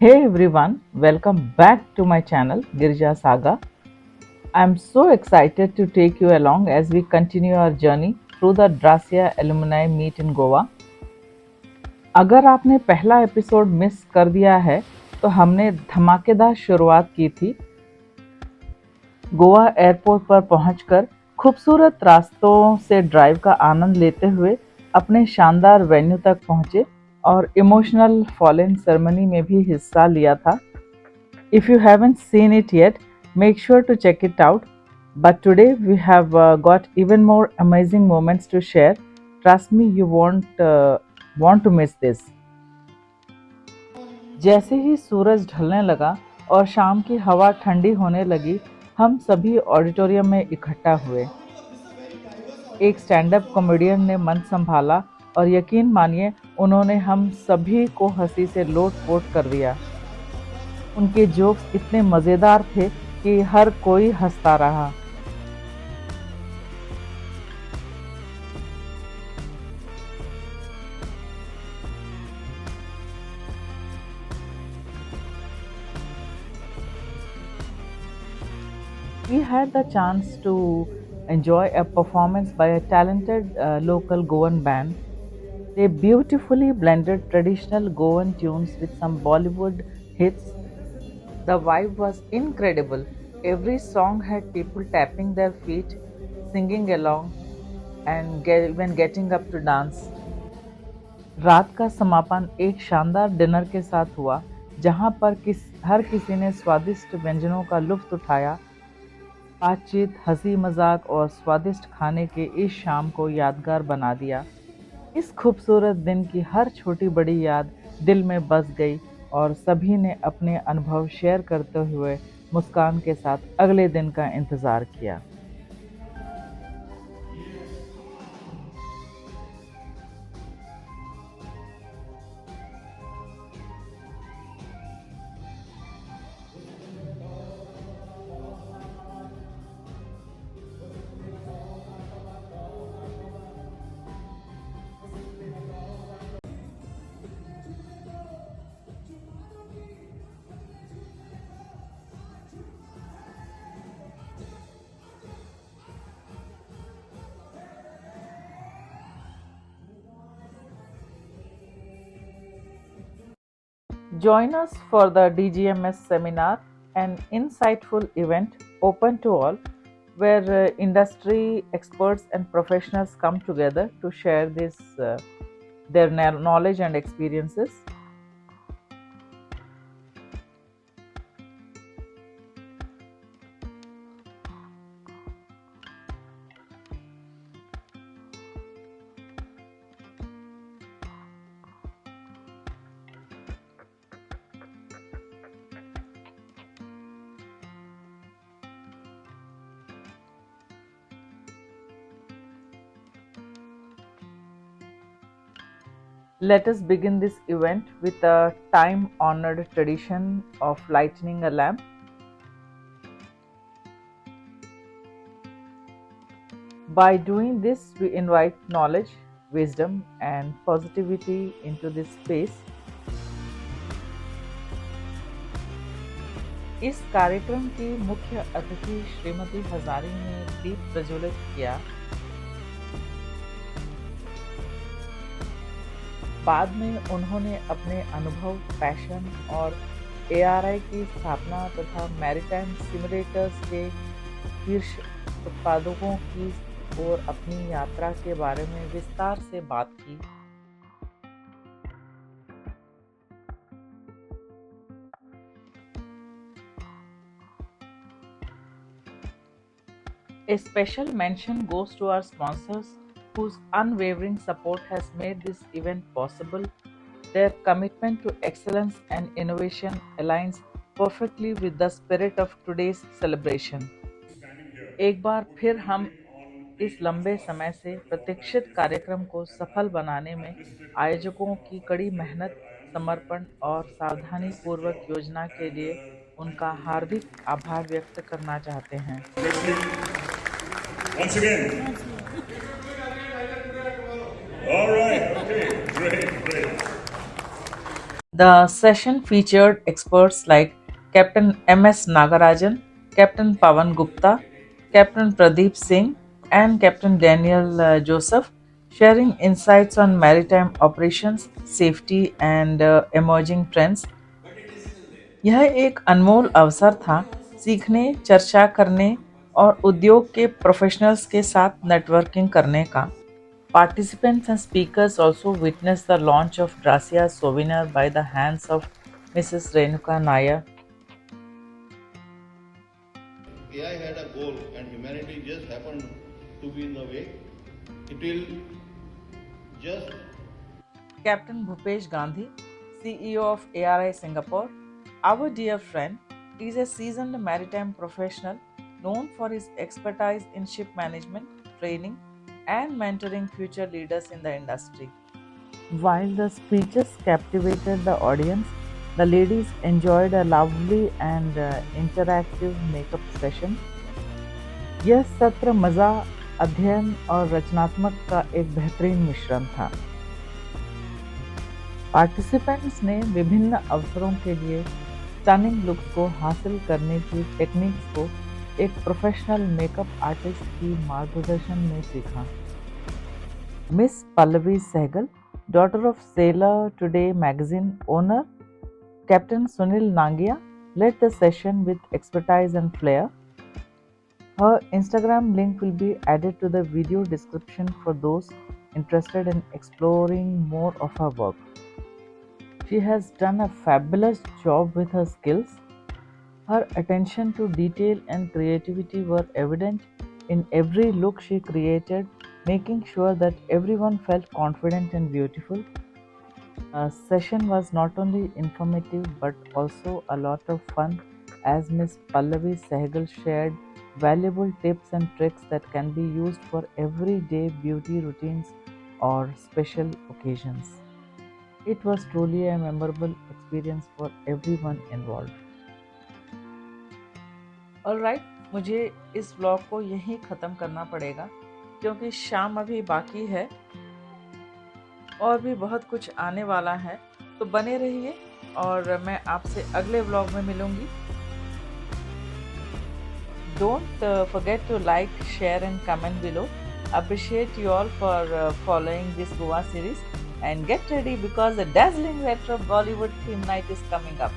Hey everyone, welcome back to my channel Girija Saga. I'm so excited to take you along as we continue our journey through the Drasia alumni meet in Goa. अगर आपने पहला episode miss कर दिया है तो हमने धमाकेदार शुरुआत की थी। गोवा एयरपोर्ट पर पहुंचकर खूबसूरत रास्तों से ड्राइव का आनंद लेते हुए अपने शानदार वेन्यू तक पहुंचे और इमोशनल फॉल इन सेरेमनी में भी हिस्सा लिया था। If you haven't seen it yet, make sure to check it out. But today we have got even more amazing moments to share. Trust me, you won't want to miss this. जैसे ही सूरज ढलने लगा और शाम की हवा ठंडी होने लगी, हम सभी ऑडिटोरियम में इकट्ठा हुए। एक स्टैंड अप कॉमेडियन ने मंच संभाला और यकीन मानिए उन्होंने हम सभी को हंसी से लोट-पोट कर दिया। उनके जोक्स इतने मज़ेदार थे कि हर कोई हंसता रहा। We had the chance to enjoy a performance by a talented local Goan band. They beautifully blended traditional Goan tunes with some Bollywood hits. The vibe was incredible. Every song had people tapping their feet, singing along, and even getting up to dance. रात का समापन एक शानदार dinner के साथ हुआ, जहां पर हर किसी ने स्वादिष्ट व्यंजनों का लुत्फ उठाया। बातचीत, हंसी मजाक और स्वादिष्ट खाने के इस शाम को यादगार बना दिया। इस खूबसूरत दिन की हर छोटी बड़ी याद दिल में बस गई और सभी ने अपने अनुभव शेयर करते हुए मुस्कान के साथ अगले दिन का इंतज़ार किया। Join us for the DGMS seminar, an insightful event open to all, where industry experts and professionals come together to share their knowledge and experiences. Let us begin this event with a time honored tradition of lighting a lamp. By doing this, we invite knowledge, wisdom, and positivity into this space. इस कार्यक्रम की मुख्य अतिथि श्रीमती हजारी ने दीप प्रज्वलित किया। बाद में उन्होंने अपने अनुभव, पैशन और ARI की स्थापना तथा मैरीटाइम सिमुलेटर्स के शीर्ष उत्पादकों की ओर अपनी यात्रा के बारे में विस्तार से बात की। A special mention goes to our sponsors whose unwavering support has made this event possible. Their commitment to excellence and innovation aligns perfectly with the spirit of today's celebration. एक बार फिर हम इस लंबे समय से प्रतीक्षित कार्यक्रम को सफल बनाने में आयोजकों की कड़ी मेहनत, समर्पण और सावधानीपूर्वक योजना के लिए उनका हार्दिक आभार व्यक्त करना चाहते हैं। Once again. All right. Okay. Great. The session featured experts like Captain M.S. Nagarajan, Captain Pawan Gupta, Captain Pradeep Singh, and Captain Daniel Joseph, sharing insights on maritime operations, safety, and emerging trends. यह एक अनमोल अवसर था सीखने, चर्चा करने और उद्योग के प्रोफेशनल्स के साथ नेटवर्किंग करने का. Participants and speakers also witnessed the launch of Gracia's souvenir by the hands of Mrs. Renuka Nair. AI had a goal and humanity just happened to be in the way. It will just. Captain Bhupesh Gandhi, CEO of ARI Singapore, our dear friend, is a seasoned maritime professional known for his expertise in ship management, training, and mentoring future leaders in the industry. While the speeches captivated the audience, the ladies enjoyed a lovely and interactive makeup session. यह सत्र मज़ा, अध्ययन और रचनात्मक का एक बेहतरीन मिश्रण था. पार्टिसिपेंट्स ने विभिन्न अवसरों के लिए स्टनिंग लुक्स को हासिल करने की टेक्निक्स को एक प्रोफेशनल मेकअप आर्टिस्ट की मार्गदर्शन में सीखा. Miss Pallavi Sehgal, daughter of Sailor Today magazine owner, Captain Sunil Nangia, led the session with expertise and flair. Her Instagram link will be added to the video description for those interested in exploring more of her work. She has done a fabulous job with her skills. Her attention to detail and creativity were evident in every look she created, making sure that everyone felt confident and beautiful. The session was not only informative but also a lot of fun as Miss Pallavi Sehgal shared valuable tips and tricks that can be used for everyday beauty routines or special occasions. It was truly a memorable experience for everyone involved. Alright, मुझे इस vlog को यहीं ख़त्म करना पड़ेगा क्योंकि शाम अभी बाकी है और भी बहुत कुछ आने वाला है. तो बने रहिए और मैं आपसे अगले व्लॉग में मिलूंगी. Don't forget to like, share and comment below. Appreciate you all for following this Goa series and get ready because the dazzling retro Bollywood theme night is coming up.